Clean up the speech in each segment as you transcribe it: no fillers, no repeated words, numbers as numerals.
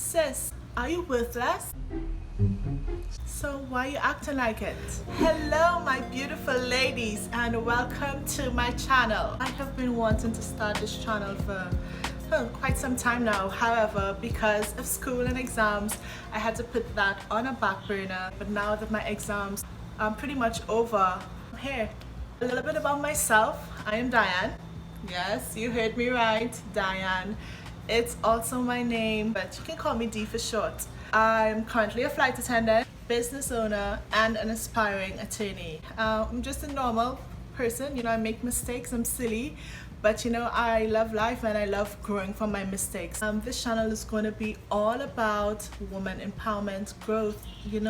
Sis, are you worthless? So why are you acting like it? Hello my beautiful ladies and welcome to my channel. I have been wanting to start this channel for quite some time now. However, because of school and exams, I had to put that on a back burner. But now that my exams are pretty much over, I'm here. A little bit about myself. I am Diane. Yes, you heard me right, Diane. It's also my name, but you can call me D for short. I'm currently a flight attendant, business owner, and an aspiring attorney. I'm just a normal person, I make mistakes, I'm silly, but I love life and I love growing from my mistakes. This channel is going to be all about woman empowerment, growth,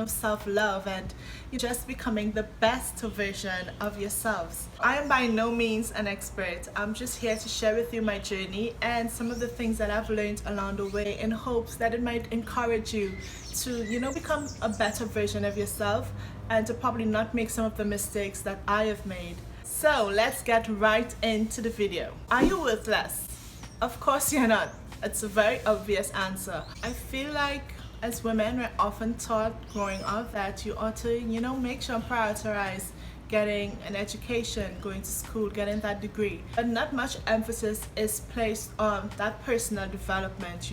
self-love, and just becoming the best version of yourselves. I am by no means an expert. I'm just here to share with you my journey and some of the things that I've learned along the way in hopes that it might encourage you to, become a better version of yourself and to probably not make some of the mistakes that I have made. So let's get right into the video. Are you worthless? Of course you're not. It's a very obvious answer. I feel like as women we're often taught growing up that you ought to, make sure and prioritize getting an education, going to school, getting that degree. But not much emphasis is placed on that personal development,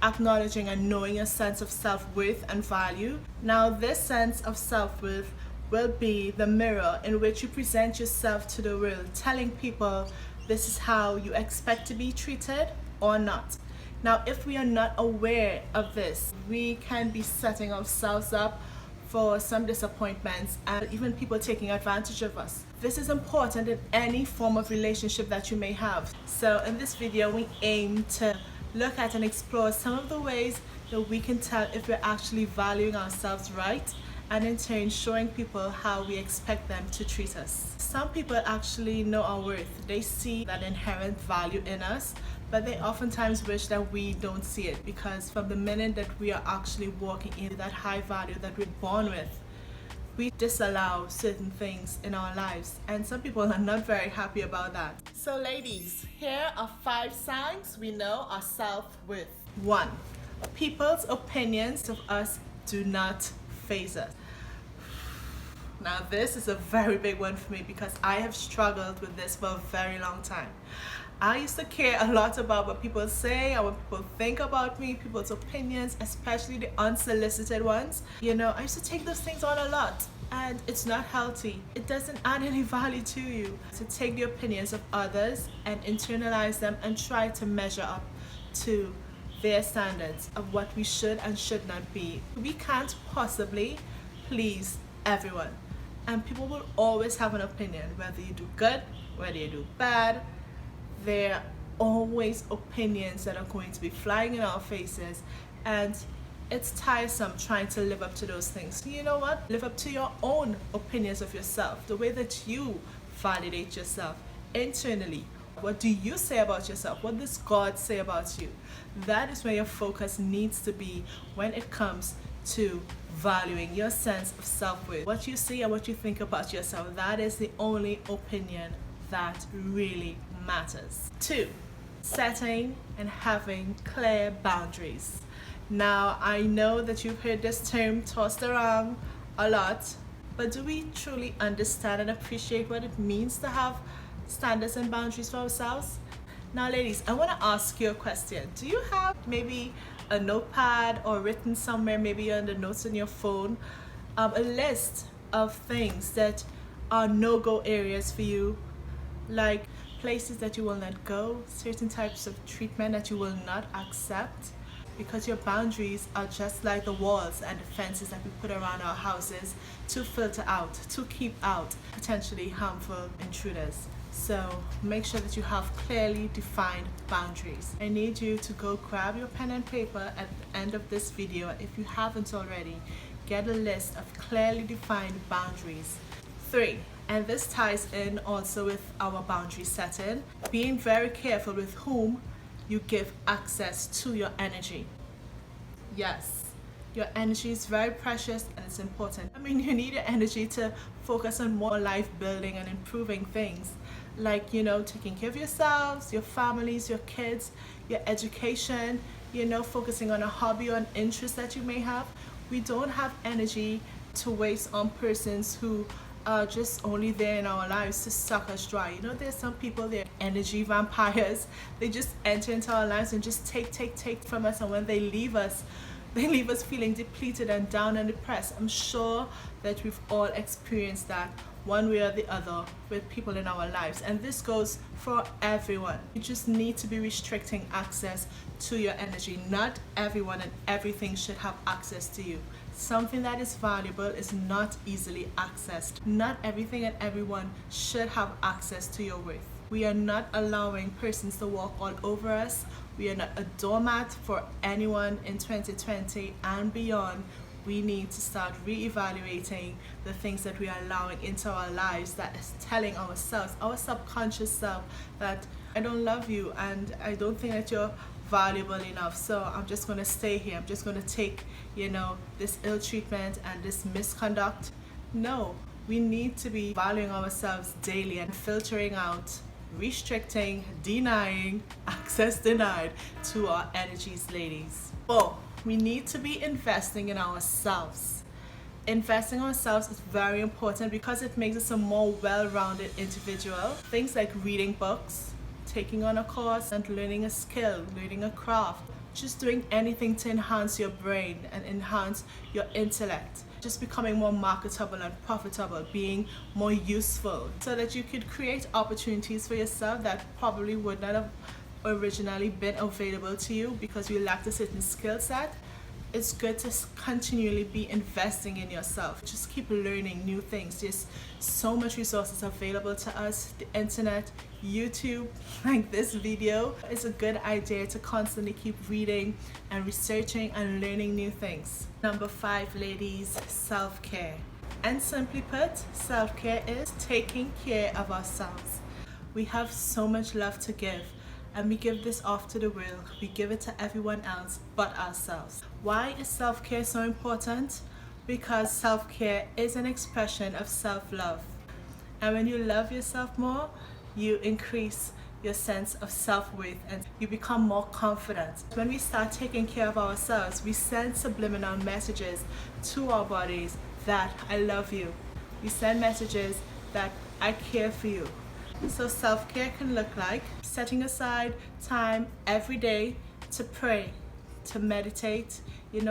acknowledging and knowing a sense of self-worth and value. Now this sense of self-worth will be the mirror in which you present yourself to the world, telling people this is how you expect to be treated or not. Now, if we are not aware of this, we can be setting ourselves up for some disappointments and even people taking advantage of us. This is important in any form of relationship that you may have. So in this video, we aim to look at and explore some of the ways that we can tell if we're actually valuing ourselves right, and in turn showing people how we expect them to treat us. Some people actually know our worth. They see that inherent value in us, but they oftentimes wish that we don't see it, because from the minute that we are actually walking in that high value that we're born with, we disallow certain things in our lives, and some people are not very happy about that. So ladies, here are 5 signs we know our self-worth. 1. People's opinions of us do not faze us. Now this is a very big one for me because I have struggled with this for a very long time. I used to care a lot about what people say and what people think about me, people's opinions, especially the unsolicited ones. I used to take those things on a lot, and it's not healthy. It doesn't add any value to you to take the opinions of others and internalize them and try to measure up to their standards of what we should and should not be. We can't possibly please everyone, and people will always have an opinion, whether you do good, whether you do bad. There are always opinions that are going to be flying in our faces, and it's tiresome trying to live up to those things. You know what? Live up to your own opinions of yourself, the way that you validate yourself internally. What do you say about yourself? What does God say about you? That is where your focus needs to be when it comes to valuing your sense of self-worth. What you see and what you think about yourself, that is the only opinion that really matters. 2. Setting and having clear boundaries. Now, I know that you've heard this term tossed around a lot, but do we truly understand and appreciate what it means to have standards and boundaries for ourselves? Now ladies, I want to ask you a question. Do you have maybe a notepad or written somewhere, maybe on the notes in your phone, a list of things that are no-go areas for you, like places that you will not go, certain types of treatment that you will not accept? Because your boundaries are just like the walls and the fences that we put around our houses to filter out, to keep out potentially harmful intruders. So make sure that you have clearly defined boundaries. I need you to go grab your pen and paper at the end of this video. If you haven't already, get a list of clearly defined boundaries. 3, and this ties in also with our boundary setting, being very careful with whom you give access to your energy. Yes, your energy is very precious and it's important. You need your energy to focus on more life building and improving things, like taking care of yourselves, your families, your kids, your education, focusing on a hobby or an interest that you may have. We don't have energy to waste on persons who are just only there in our lives to suck us dry. There's some people, they're energy vampires. They just enter into our lives and just take from us, and when they leave us feeling depleted and down and depressed. I'm sure that we've all experienced that one way or the other with people in our lives, and this goes for everyone. You just need to be restricting access to your energy. Not everyone and everything should have access to you. Something that is valuable is not easily accessed. Not everything and everyone should have access to your worth. We are not allowing persons to walk all over us. We are not a doormat for anyone in 2020 and beyond. We need to start re-evaluating the things that we are allowing into our lives that is telling ourselves, our subconscious self, that I don't love you and I don't think that you're valuable enough, so I'm just going to stay here. I'm just going to take, this ill treatment and this misconduct. No, we need to be valuing ourselves daily and filtering out, restricting, denying, access denied to our energies, ladies. Oh, we need to be investing in ourselves. Investing in ourselves is very important because it makes us a more well-rounded individual. Things like reading books, taking on a course and learning a skill, learning a craft, just doing anything to enhance your brain and enhance your intellect, just becoming more marketable and profitable, being more useful, so that you could create opportunities for yourself that probably would not have originally been available to you because you lacked a certain skill set. It's good to continually be investing in yourself. Just keep learning new things. There's so much resources available to us. The internet, YouTube, like this video. It's a good idea to constantly keep reading and researching and learning new things. Number 5, ladies, self-care. And simply put, self-care is taking care of ourselves. We have so much love to give, and we give this off to the world. We give it to everyone else but ourselves. Why is self-care so important? Because self-care is an expression of self-love. And when you love yourself more, you increase your sense of self-worth and you become more confident. When we start taking care of ourselves, we send subliminal messages to our bodies that I love you. We send messages that I care for you. So self-care can look like setting aside time every day to pray, to meditate,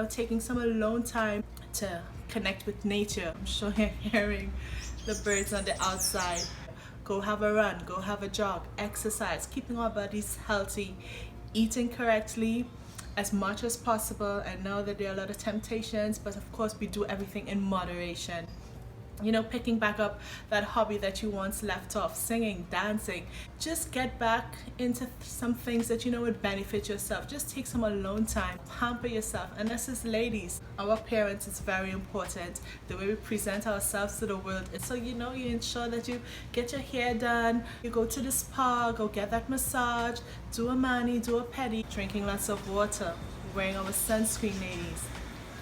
taking some alone time to connect with nature. I'm sure you're hearing the birds on the outside. Go have a run, go have a jog, exercise, keeping our bodies healthy, eating correctly as much as possible. I know that there are a lot of temptations, but of course we do everything in moderation. Picking back up that hobby that you once left off, singing, dancing. Just get back into some things that would benefit yourself. Just take some alone time, pamper yourself. And this is ladies, our appearance is very important. The way we present ourselves to the world. So you ensure that you get your hair done, you go to the spa, go get that massage, do a mani, do a pedi, drinking lots of water, wearing our sunscreen, ladies.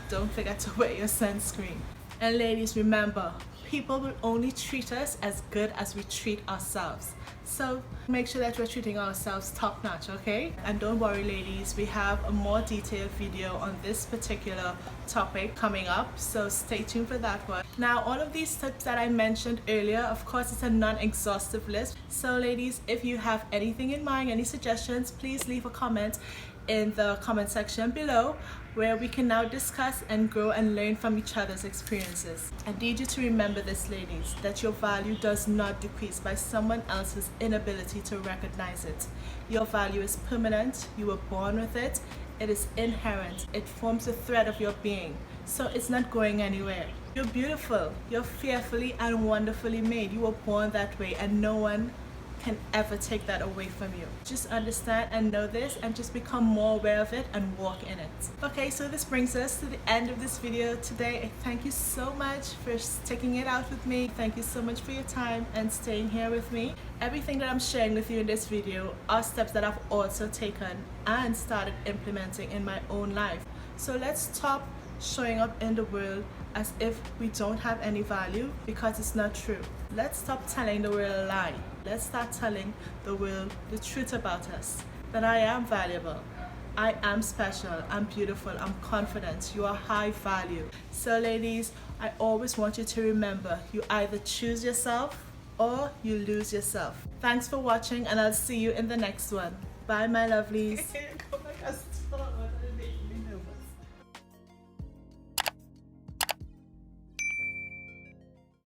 Don't forget to wear your sunscreen. And ladies, remember, people will only treat us as good as we treat ourselves. So make sure that we're treating ourselves top notch, okay? And don't worry, ladies, we have a more detailed video on this particular topic coming up, so stay tuned for that one. Now, all of these tips that I mentioned earlier, of course, it's a non-exhaustive list. So ladies, if you have anything in mind, any suggestions, please leave a comment in the comment section below, where we can now discuss and grow and learn from each other's experiences. I need you to remember this, ladies, that your value does not decrease by someone else's inability to recognize it. Your value is permanent. You were born with it. It is inherent. It forms a thread of your being. So it's not going anywhere. You're beautiful. You're fearfully and wonderfully made. You were born that way, and no one can ever take that away from you. Just understand and know this, and just become more aware of it and walk in it. Okay, so this brings us to the end of this video today. I thank you so much for sticking it out with me. Thank you so much for your time and staying here with me. Everything that I'm sharing with you in this video are steps that I've also taken and started implementing in my own life. So let's stop showing up in the world as if we don't have any value, because it's not true. Let's stop telling the world a lie. Let's start telling the world the truth about us, that I am valuable, I am special, I'm beautiful, I'm confident, you are high value. So ladies, I always want you to remember, you either choose yourself or you lose yourself. Thanks for watching and I'll see you in the next one. Bye my lovelies.